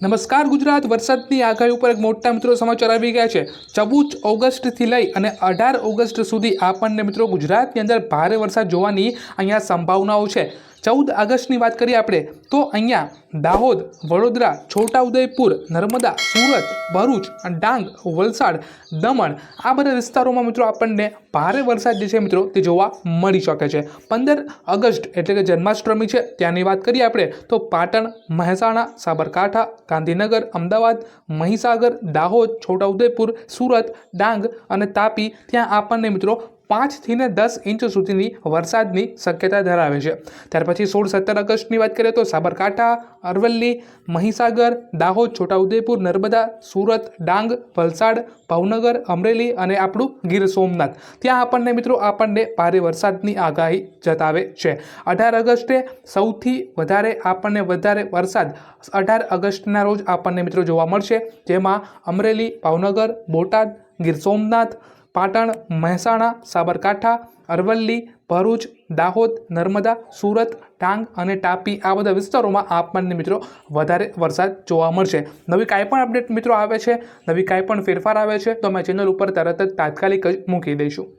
નમસ્કાર ગુજરાત વરસાદની આગાહી ઉપર એક મોટા મિત્રો સમાચાર આવી ગયા છે। 14 ઓગસ્ટથી લઈ અને 18 ઓગસ્ટ સુધી આપણને મિત્રો ગુજરાતની અંદર ભારે વરસાદ જોવાની અહીંયા સંભાવનાઓ છે। 14 ઓગસ્ટની વાત કરીએ આપણે તો અહીંયા દાહોદ, વડોદરા, છોટાઉદેપુર, નર્મદા, સુરત, ભરૂચ, ડાંગ, વલસાડ, દમણ આ બધા વિસ્તારોમાં મિત્રો આપણને ભારે વરસાદ જે છે મિત્રો તે જોવા મળી શકે છે। 15 ઓગસ્ટ એટલે કે જન્માષ્ટમી છે ત્યાંની વાત કરીએ આપણે તો પાટણ, મહેસાણા, સાબરકાંઠા, ગાંધીનગર, અમદાવાદ, મહીસાગર, દાહોદ, છોટાઉદેપુર, સુરત, ડાંગ અને તાપી ત્યાં આપણને મિત્રો 5 થી 10 ઇંચ સુધીની વરસાદની શક્યતા ધરાવે છે। ત્યાર પછી 16-17 ઓગસ્ટની વાત કરીએ તો સાબરકાંઠા, અરવલ્લી, મહીસાગર, દાહોદ, છોટાઉદેપુર, નર્મદા, સુરત, ડાંગ, વલસાડ, ભાવનગર, અમરેલી અને આપણું ગીર સોમનાથ ત્યાં આપણને ભારે વરસાદની આગાહી જતાવે છે। 18 ઓગસ્ટે સૌથી વધારે વરસાદ 18 ઓગસ્ટના રોજ આપણને મિત્રો જોવા મળશે, જેમાં અમરેલી, ભાવનગર, બોટાદ, ગીર સોમનાથ, પાટણ, મહેસાણા, સાબરકાંઠા, અરવલ્લી, ભરૂચ, દાહોદ, નર્મદા, સુરત, ડાંગ અને તાપી આ બધા વિસ્તારોમાં આપણને મિત્રો વધારે વરસાદ જોવા મળશે। નવી કાંઈ પણ અપડેટ મિત્રો આવે છે, નવી કાંઈ પણ ફેરફાર આવે છે તો અમે ચેનલ ઉપર તરત જ તાત્કાલિક જ મૂકી દઈશું।